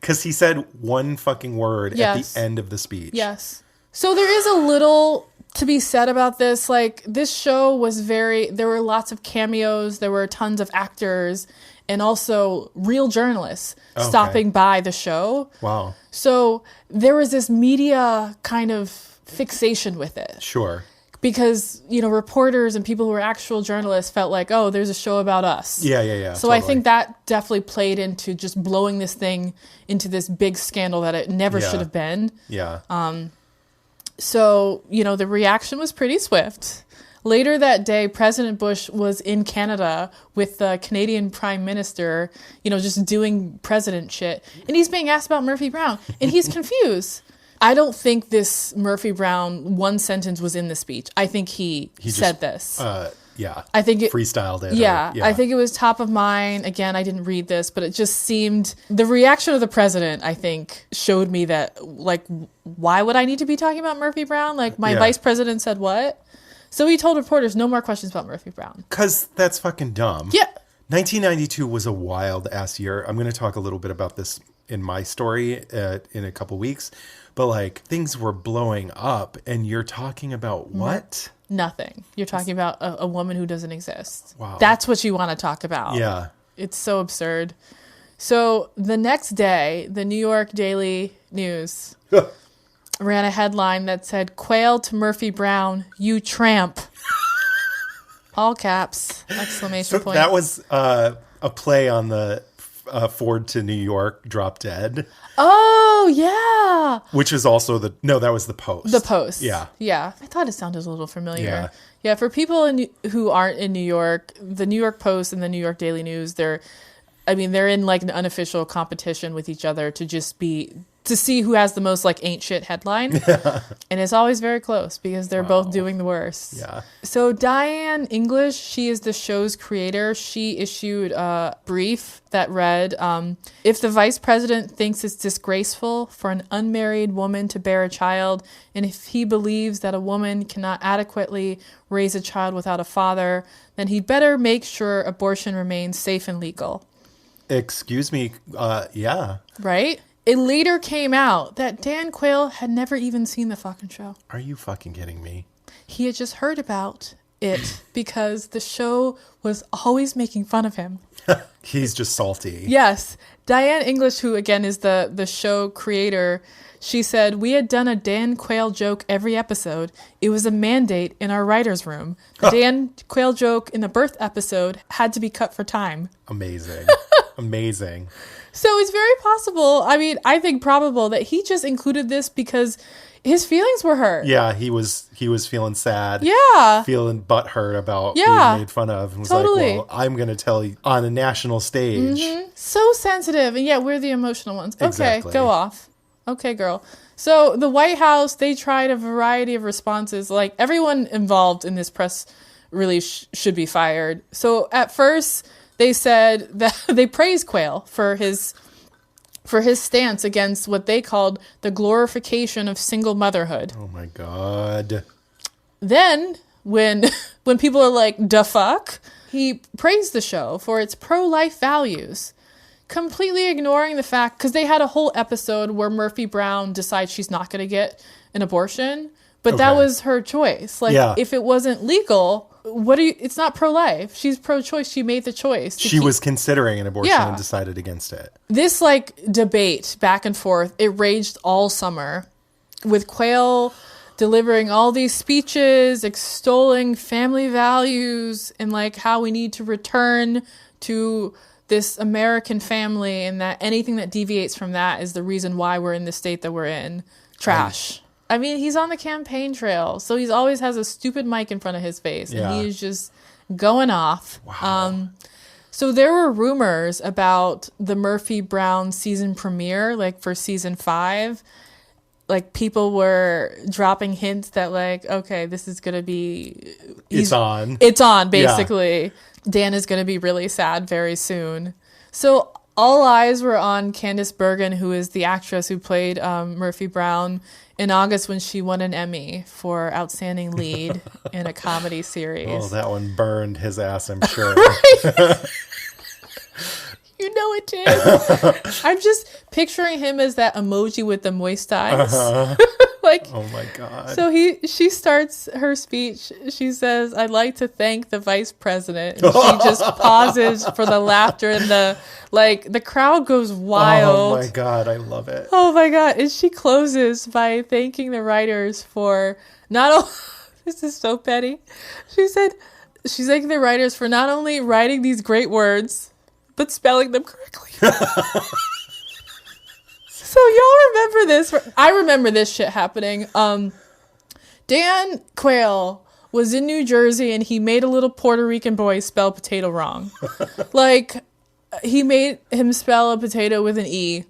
Because he said one fucking word at the end of the speech. Yes. So there is a little to be said about this. Like, this show was there were lots of cameos. There were tons of actors and also real journalists stopping by the show. Wow. So there was this media kind of fixation with it. Sure. Because, reporters and people who were actual journalists felt like, oh, there's a show about us. Yeah. So totally. I think that definitely played into just blowing this thing into this big scandal that it never should have been. Yeah. So, the reaction was pretty swift. Later that day, President Bush was in Canada with the Canadian Prime Minister, just doing president shit. And he's being asked about Murphy Brown. And he's confused. I don't think this Murphy Brown one sentence was in the speech. I think he said this. I think it freestyled it. Yeah, I think it was top of mind. Again, I didn't read this, but it just seemed the reaction of the president, I think, showed me that, like, why would I need to be talking about Murphy Brown? Like, my vice president said what? So he told reporters no more questions about Murphy Brown. Because that's fucking dumb. Yeah. 1992 was a wild ass year. I'm going to talk a little bit about this in my story in a couple weeks. But, like, things were blowing up, and you're talking about what? Nothing. You're talking about a woman who doesn't exist. Wow. That's what you want to talk about. Yeah. It's so absurd. So the next day, the New York Daily News ran a headline that said, "Quayle to Murphy Brown, you tramp." All caps, exclamation point. That was a play on the Ford to New York Drop Dead. Oh, yeah. Which is also that was the Post. The Post. Yeah. Yeah. I thought it sounded a little familiar. Yeah. For people who aren't in New York, the New York Post and the New York Daily News, they're in like an unofficial competition with each other to see who has the most like ain't shit headline. And it's always very close because they're both doing the worst. Yeah. So Diane English, she is the show's creator. She issued a brief that read, if the vice president thinks it's disgraceful for an unmarried woman to bear a child, and if he believes that a woman cannot adequately raise a child without a father, then he'd better make sure abortion remains safe and legal. Excuse me. Yeah. Right? It later came out that Dan Quayle had never even seen the fucking show. Are you fucking kidding me? He had just heard about it because the show was always making fun of him. He's just salty. Yes. Diane English, who again is the show creator, she said, "We had done a Dan Quayle joke every episode. It was a mandate in our writer's room. The Dan Quayle joke in the birth episode had to be cut for time." Amazing. Amazing. So it's very possible, I think probable, that he just included this because his feelings were hurt. Yeah, he was feeling sad. Yeah. Feeling butthurt about being made fun of. And was totally. like, well, I'm going to tell you on a national stage. Mm-hmm. So sensitive. And yet we're the emotional ones. Exactly. Okay, go off. Okay, girl. So the White House, they tried a variety of responses. Like, everyone involved in this press release should be fired. So at first, they said that they praised Quayle for his stance against what they called the glorification of single motherhood. Oh my God. Then when people are like, "Da fuck," he praised the show for its pro-life values, completely ignoring the fact, because they had a whole episode where Murphy Brown decides she's not going to get an abortion, but that was her choice. Like, if it wasn't legal, it's not pro-life. She's pro-choice. She made the choice. She was considering an abortion and decided against it. This debate back and forth, it raged all summer with Quayle delivering all these speeches, extolling family values and how we need to return to this American family and that anything that deviates from that is the reason why we're in the state that we're in. Trash. He's on the campaign trail, so he always has a stupid mic in front of his face, and he is just going off. Wow. So there were rumors about the Murphy Brown season premiere, for season 5. People were dropping hints that, okay, this is going to be... It's on, basically. Yeah. Dan is going to be really sad very soon. So All eyes were on Candice Bergen, who is the actress who played Murphy Brown in August when she won an Emmy for Outstanding Lead in a Comedy Series. Oh, that one burned his ass, I'm sure. You know it did. I'm just picturing him as that emoji with the moist eyes. Like, oh my God. So she starts her speech. She says, "I'd like to thank the vice president." And she just pauses for the laughter and the crowd goes wild. Oh my God, I love it. Oh my God. And she closes by thanking the writers for not only, this is so petty. She said, she's thanking the writers for not only writing these great words, but spelling them correctly. So y'all remember this? I remember this shit happening. Dan Quayle was in New Jersey and he made a little Puerto Rican boy spell potato wrong. Like, he made him spell a potato with an E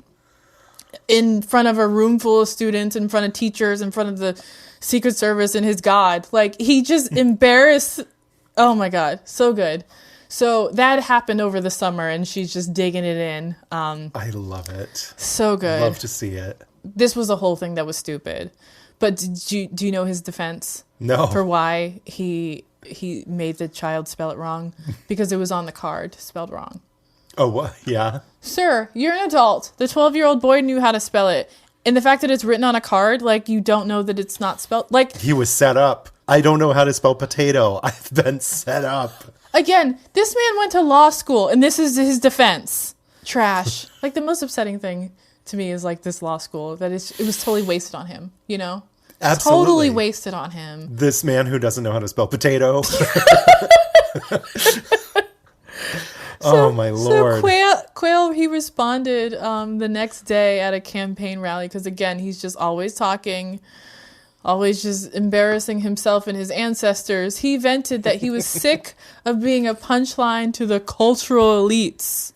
in front of a room full of students, in front of teachers, in front of the Secret Service and his God. Like, he just embarrassed. Oh my God. So good. So that happened over the summer, and she's just digging it in. I love it. So good. Love to see it. This was a whole thing that was stupid. But do you know his defense? No. For why he made the child spell it wrong? Because it was on the card, spelled wrong. Oh, what? Yeah. Sir, you're an adult. The 12-year-old boy knew how to spell it. And the fact that it's written on a card, like, you don't know that it's not spelled. Like, he was set up. I don't know how to spell potato. I've been set up. Again, this man went to law school, and this is his defense. Trash. Like, the most upsetting thing to me is, like, this law school. It was totally wasted on him, you know? Absolutely. Totally wasted on him. This man who doesn't know how to spell potato. Oh, my Lord. So Quayle, he responded the next day at a campaign rally, because, again, he's just always talking, always just embarrassing himself and his ancestors. He vented that he was sick of being a punchline to the cultural elites.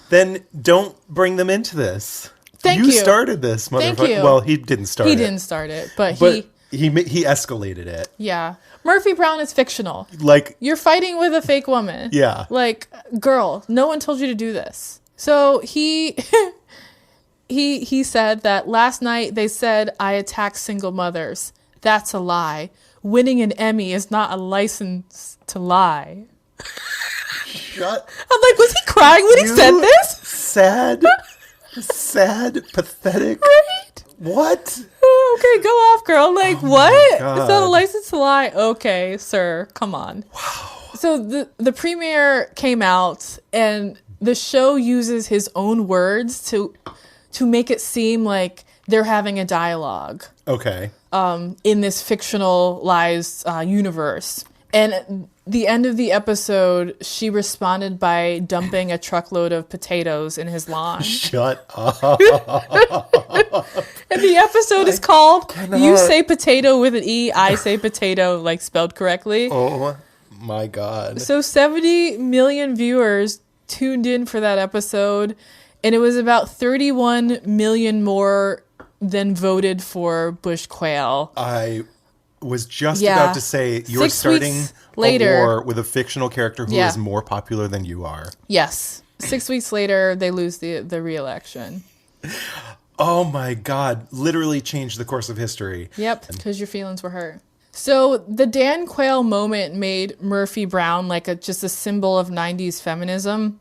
Then don't bring them into this. Thank you. You started this, motherfucker. Thank you. Well, he didn't start it. He didn't start it, but he escalated it. Yeah. Murphy Brown is fictional. Like, you're fighting with a fake woman. Yeah. Like, girl, no one told you to do this. So he said that last night they said I attacked single mothers. That's a lie. Winning an Emmy is not a license to lie. Shut. I'm like, was he crying when he said this? Sad, pathetic. Right? What? Okay, go off, girl. Like, what? It's God. not a license to lie. Okay, sir, come on. Wow. So the premiere came out, and the show uses his own words to make it seem like they're having a dialogue. Okay. In this fictionalized universe. And the end of the episode, she responded by dumping a truckload of potatoes in his lawn. Shut up. And the episode is called You Say Potato with an E, I Say Potato, like, spelled correctly. Oh my God. So 70 million viewers tuned in for that episode, and it was about 31 million more than voted for Bush Quayle. I was just about to say, you're 6 starting weeks a later, war with a fictional character who is more popular than you are. Yes. 6 weeks later, they lose the re-election. Oh my God. Literally changed the course of history. Yep, because your feelings were hurt. So the Dan Quayle moment made Murphy Brown like just a symbol of 90s feminism.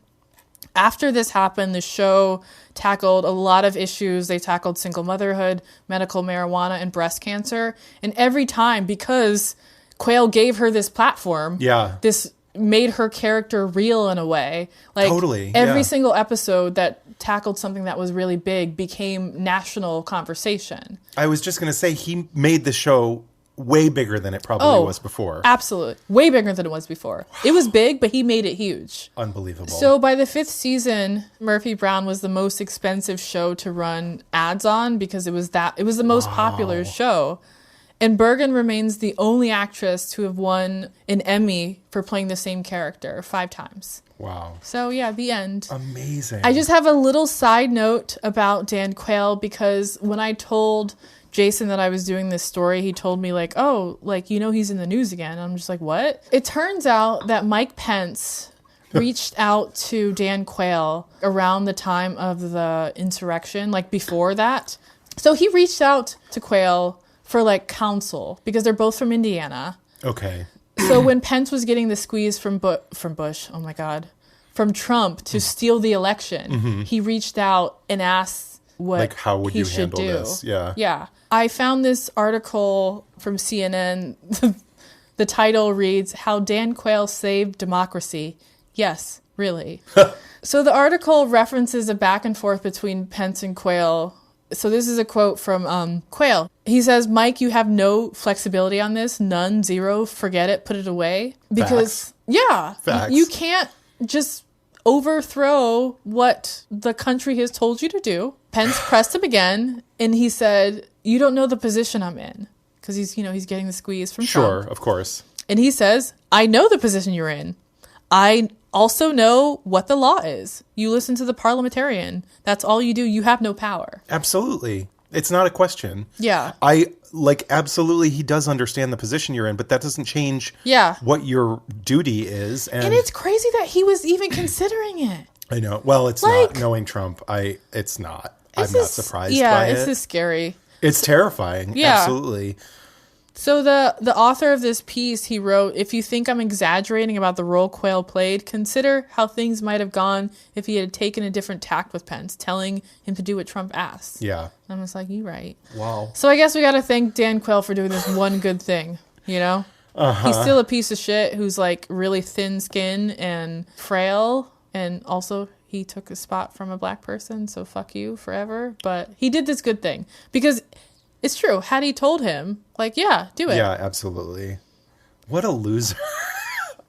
After this happened, the show tackled a lot of issues. They tackled single motherhood, medical marijuana, and breast cancer. And every time, because Quayle gave her this platform, this made her character real in a way. Like, totally. Every single episode that tackled something that was really big became national conversation. I was just going to say, he made the show way bigger than it probably was before. Absolutely. Way bigger than it was before. Wow. It was big, but he made it huge. Unbelievable. So by the 5th season, Murphy Brown was the most expensive show to run ads on because it was the most popular show. And Bergen remains the only actress to have won an Emmy for playing the same character 5 times. Wow. So yeah, the end. Amazing. I just have a little side note about Dan Quayle, because when I told Jason that I was doing this story, he told me like, oh, like, he's in the news again. And I'm just like, what? It turns out that Mike Pence reached out to Dan Quayle around the time of the insurrection, like before that. So he reached out to Quayle for like counsel because they're both from Indiana. Okay. So when Pence was getting the squeeze from Bush, oh my God, from Trump to steal the election, he reached out and asked what Like, how would he you should handle do. this? Yeah. Yeah. I found this article from CNN. The title reads, How Dan Quayle Saved Democracy. Yes, really. So the article references a back and forth between Pence and Quayle. So this is a quote from Quayle. He says, Mike, you have no flexibility on this. None, zero, forget it, put it away. Because, Facts. you can't just overthrow what the country has told you to do. Pence pressed him again, and he said, you don't know the position I'm in. Because he's getting the squeeze from Trump. Sure, of course. And he says, I know the position you're in. I also know what the law is. You listen to the parliamentarian. That's all you do. You have no power. Absolutely. It's not a question. Yeah. Absolutely, he does understand the position you're in, but that doesn't change what your duty is. And it's crazy that he was even considering it. I know. Well, it's not. Knowing Trump, it's not. I'm not surprised by it. Yeah, it's just scary. It's terrifying. Yeah. Absolutely. So the author of this piece, he wrote, if you think I'm exaggerating about the role Quayle played, consider how things might have gone if he had taken a different tack with Pence, telling him to do what Trump asked. Yeah. And I'm just like, you're right. Wow. So I guess we got to thank Dan Quayle for doing this one good thing, you know? He's still a piece of shit who's like really thin skinned and frail. And also he took a spot from a black person. So fuck you forever. But he did this good thing because it's true. Had he told him, like, yeah, do it. Yeah, absolutely. What a loser.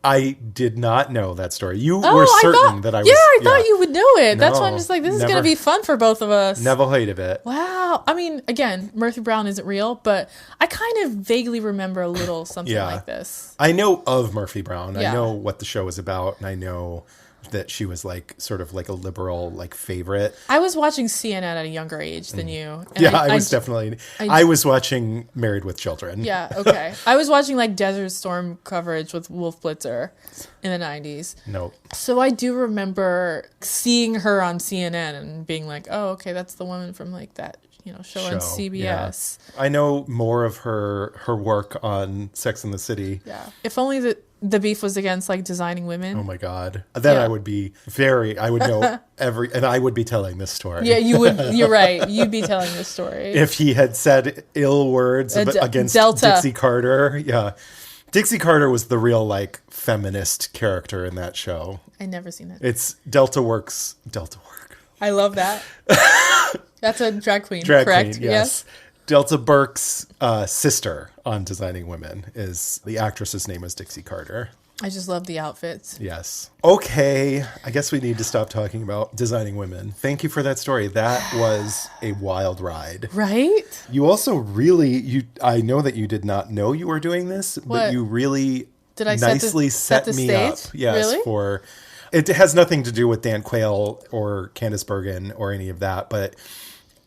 I did not know that story. You were certain that I was. Yeah, I thought you would know it. That's why I'm No, just like, this is never. going to be fun for both of us. Never heard of it. Wow. I mean, again, Murphy Brown isn't real, but I kind of vaguely remember a little something like this. I know of Murphy Brown. Yeah. I know what the show is about, and I know that she was like sort of like a liberal like favorite. I was watching CNN at a younger age than you. And Yeah, I was watching Married with Children. Yeah, okay. I was watching like Desert Storm coverage with Wolf Blitzer in the 90s. Nope. So I do remember seeing her on CNN and being like, oh, okay, that's the woman from like that, show on CBS. Yeah. I know more of her work on Sex and the City. Yeah. If only the beef was against like designing women. Oh my God. Then I would be I would know and I would be telling this story. Yeah, you would. You're right. You'd be telling this story. If he had said ill words against Delta. Dixie Carter. Yeah. Dixie Carter was the real like feminist character in that show. I never seen it. It's Delta Work. I love that. That's a drag queen, Drag correct? queen, yes. Delta Burke's sister on Designing Women the actress's name is Dixie Carter. I just love the outfits. Yes. Okay. I guess we need to stop talking about Designing Women. Thank you for that story. That was a wild ride. Right? You also I know that you did not know you were doing this, but you really nicely set me up. Yes. Really? It has nothing to do with Dan Quayle or Candice Bergen or any of that, but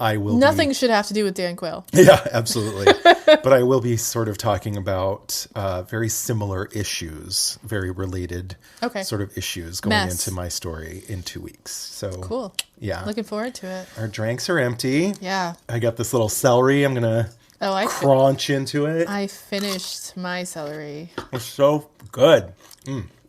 Nothing should have to do with Dan Quayle. Yeah, absolutely. But I will be sort of talking about very similar issues, very related sort of issues going into my story in 2 weeks. So cool. Yeah. Looking forward to it. Our drinks are empty. Yeah. I got this little celery. I'm going to crunch into it. I finished my celery. It's so good.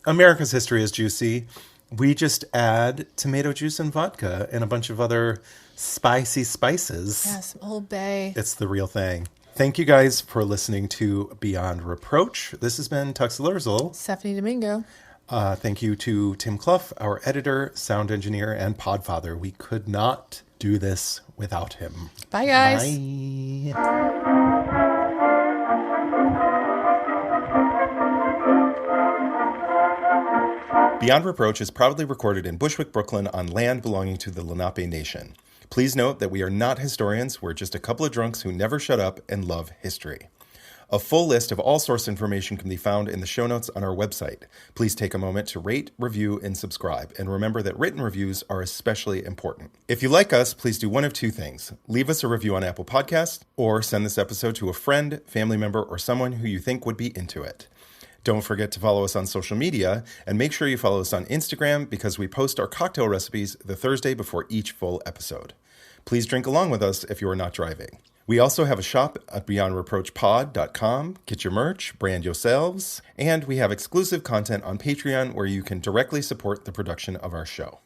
America's history is juicy. We just add tomato juice and vodka and a bunch of other spicy spices. Yeah, some Old Bay. It's the real thing. Thank you guys for listening to Beyond Reproach. This has been Tux Lurzel. Stephanie Domingo. Thank you to Tim Clough, our editor, sound engineer, and podfather. We could not do this without him. Bye, guys. Bye. Beyond Reproach is proudly recorded in Bushwick, Brooklyn on land belonging to the Lenape Nation. Please note that we are not historians, we're just a couple of drunks who never shut up and love history. A full list of all source information can be found in the show notes on our website. Please take a moment to rate, review, and subscribe. And remember that written reviews are especially important. If you like us, please do one of two things. Leave us a review on Apple Podcasts, or send this episode to a friend, family member, or someone who you think would be into it. Don't forget to follow us on social media, and make sure you follow us on Instagram because we post our cocktail recipes the Thursday before each full episode. Please drink along with us if you are not driving. We also have a shop at beyondreproachpod.com. Get your merch, brand yourselves, and we have exclusive content on Patreon where you can directly support the production of our show.